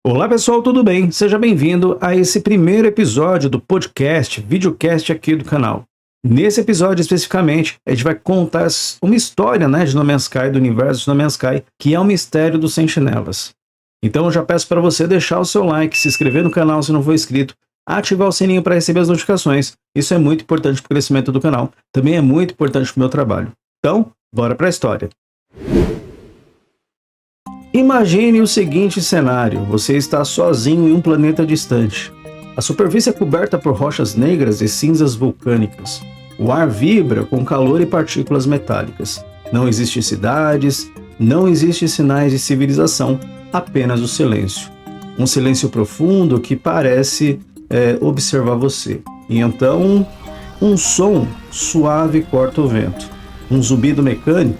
Olá pessoal, tudo bem? Seja bem-vindo a esse primeiro episódio do podcast, videocast aqui do canal. Nesse episódio especificamente, a gente vai contar uma história, de No Man's Sky, do universo de No Man's Sky, que é o mistério dos sentinelas. Então eu já peço para você deixar o seu like, se inscrever no canal se não for inscrito, ativar o sininho para receber as notificações. Isso é muito importante para o crescimento do canal, também é muito importante para o meu trabalho. Então, bora para a história. Imagine o seguinte cenário: você está sozinho em um planeta distante. A superfície é coberta por rochas negras e cinzas vulcânicas. O ar vibra com calor e partículas metálicas. Não existem cidades, não existem sinais de civilização, apenas o silêncio. Um silêncio profundo que parece observar você. E então, um som suave corta o vento. Um zumbido mecânico,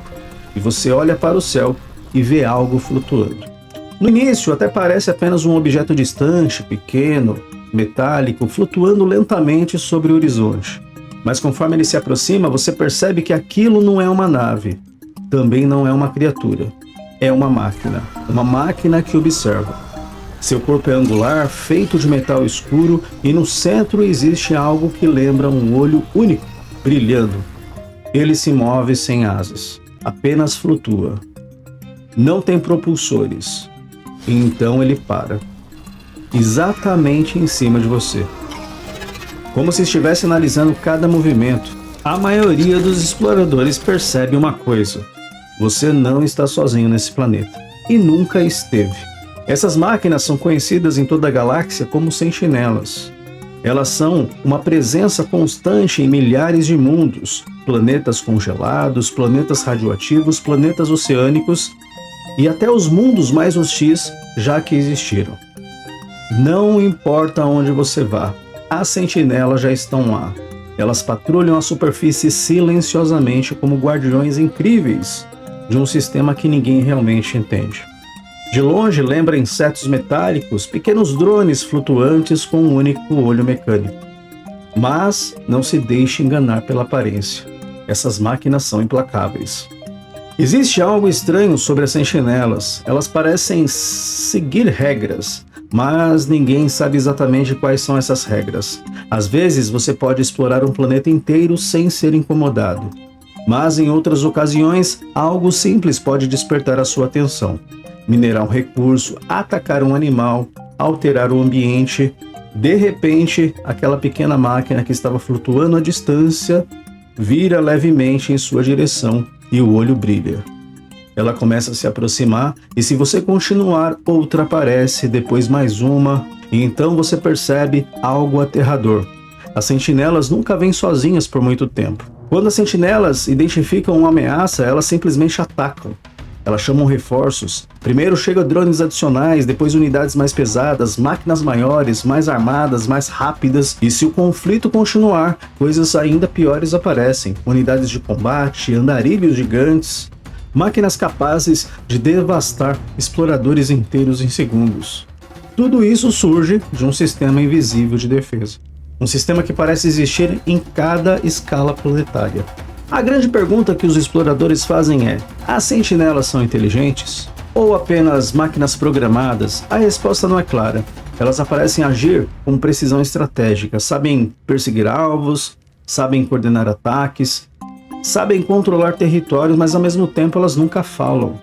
e você olha para o céu e vê algo flutuando. No início até parece apenas um objeto distante, pequeno, metálico, flutuando lentamente sobre o horizonte. Mas conforme ele se aproxima, você percebe que aquilo não é uma nave, também não é uma criatura. É uma máquina que observa. Seu corpo é angular, feito de metal escuro, e no centro existe algo que lembra um olho único, brilhando. Ele se move sem asas, apenas flutua. Não tem propulsores. E então ele para, exatamente em cima de você, como se estivesse analisando cada movimento. A maioria dos exploradores percebe uma coisa: você não está sozinho nesse planeta, e nunca esteve. Essas máquinas são conhecidas em toda a galáxia como sentinelas. Elas são uma presença constante em milhares de mundos, planetas congelados, planetas radioativos, planetas oceânicos, e até os mundos mais hostis já que existiram. Não importa onde você vá, as sentinelas já estão lá. Elas patrulham a superfície silenciosamente como guardiões incríveis de um sistema que ninguém realmente entende. De longe lembra insetos metálicos, pequenos drones flutuantes com um único olho mecânico. Mas não se deixe enganar pela aparência. Essas máquinas são implacáveis. Existe algo estranho sobre as sentinelas. Elas parecem seguir regras, mas ninguém sabe exatamente quais são essas regras. Às vezes você pode explorar um planeta inteiro sem ser incomodado, mas em outras ocasiões algo simples pode despertar a sua atenção. Minerar um recurso, atacar um animal, alterar o ambiente. De repente, aquela pequena máquina que estava flutuando à distância vira levemente em sua direção e o olho brilha. Ela começa a se aproximar, e se você continuar, outra aparece, depois mais uma, e então você percebe algo aterrador. As sentinelas nunca vêm sozinhas por muito tempo. Quando as sentinelas identificam uma ameaça, elas simplesmente atacam. Elas chamam reforços. Primeiro chegam drones adicionais, depois unidades mais pesadas, máquinas maiores, mais armadas, mais rápidas. E se o conflito continuar, coisas ainda piores aparecem. Unidades de combate, andarilhos gigantes, máquinas capazes de devastar exploradores inteiros em segundos. Tudo isso surge de um sistema invisível de defesa. Um sistema que parece existir em cada escala planetária. A grande pergunta que os exploradores fazem é: as sentinelas são inteligentes? Ou apenas máquinas programadas? A resposta não é clara. Elas parecem agir com precisão estratégica, sabem perseguir alvos, sabem coordenar ataques, sabem controlar territórios, mas ao mesmo tempo elas nunca falam.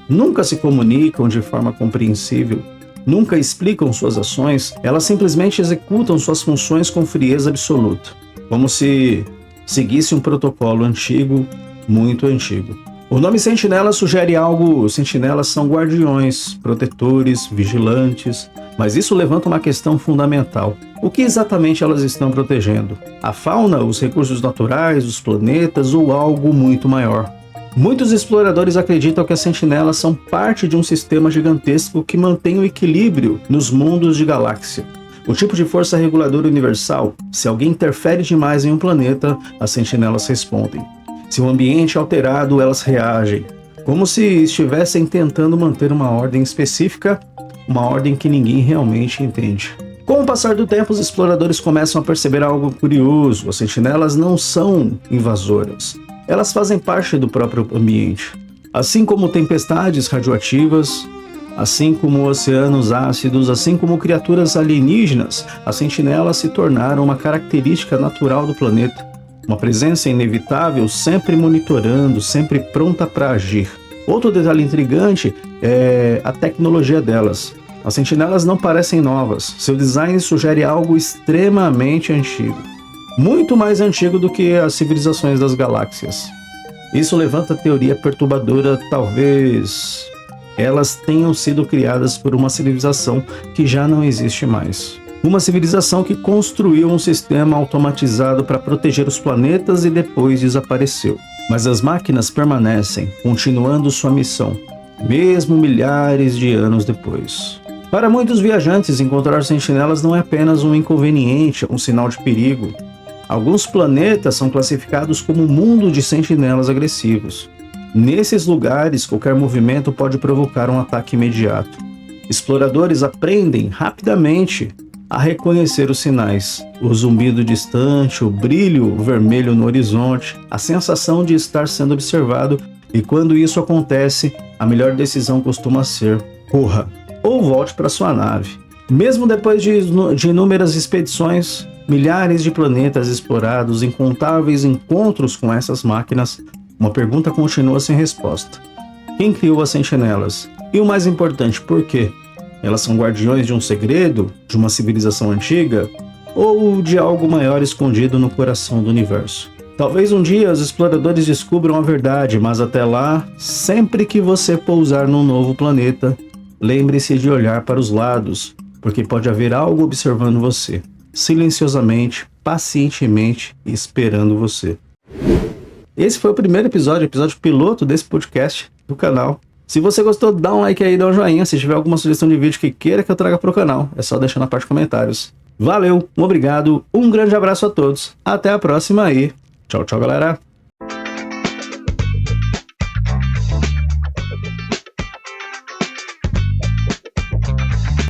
Nunca se comunicam de forma compreensível, nunca explicam suas ações, elas simplesmente executam suas funções com frieza absoluta, como se seguisse um protocolo antigo, muito antigo. O nome sentinela sugere algo. Sentinelas são guardiões, protetores, vigilantes, mas isso levanta uma questão fundamental. O que exatamente elas estão protegendo? A fauna, os recursos naturais, os planetas ou algo muito maior? Muitos exploradores acreditam que as sentinelas são parte de um sistema gigantesco que mantém o equilíbrio nos mundos de galáxia. O tipo de força reguladora universal. Se alguém interfere demais em um planeta, as sentinelas respondem. Se o ambiente é alterado, elas reagem, como se estivessem tentando manter uma ordem específica, uma ordem que ninguém realmente entende. Com o passar do tempo, os exploradores começam a perceber algo curioso. As sentinelas não são invasoras. Elas fazem parte do próprio ambiente. Assim como tempestades radioativas, Assim como oceanos ácidos, assim como criaturas alienígenas, as sentinelas se tornaram uma característica natural do planeta. Uma presença inevitável, sempre monitorando, sempre pronta para agir. Outro detalhe intrigante é a tecnologia delas. As sentinelas não parecem novas, seu design sugere algo extremamente antigo. Muito mais antigo do que as civilizações das galáxias. Isso levanta a teoria perturbadora, talvez elas tenham sido criadas por uma civilização que já não existe mais. Uma civilização que construiu um sistema automatizado para proteger os planetas e depois desapareceu. Mas as máquinas permanecem, continuando sua missão, mesmo milhares de anos depois. Para muitos viajantes, encontrar sentinelas não é apenas um inconveniente, um sinal de perigo. Alguns planetas são classificados como um mundo de sentinelas agressivos. Nesses lugares, qualquer movimento pode provocar um ataque imediato. Exploradores aprendem rapidamente a reconhecer os sinais. O zumbido distante, o brilho vermelho no horizonte, a sensação de estar sendo observado, e quando isso acontece, a melhor decisão costuma ser: corra ou volte para sua nave. Mesmo depois de inúmeras expedições, milhares de planetas explorados, incontáveis encontros com essas máquinas, uma pergunta continua sem resposta. Quem criou as sentinelas? E o mais importante, por quê? Elas são guardiões de um segredo, de uma civilização antiga, ou de algo maior escondido no coração do universo? Talvez um dia os exploradores descubram a verdade, mas até lá, sempre que você pousar num novo planeta, lembre-se de olhar para os lados, porque pode haver algo observando você, silenciosamente, pacientemente, esperando você. Esse foi o primeiro episódio piloto desse podcast do canal. Se você gostou, dá um like aí, dá um joinha. Se tiver alguma sugestão de vídeo que queira que eu traga pro canal, é só deixar na parte de comentários. Valeu, obrigado, um grande abraço a todos. Até a próxima aí. Tchau, tchau, galera.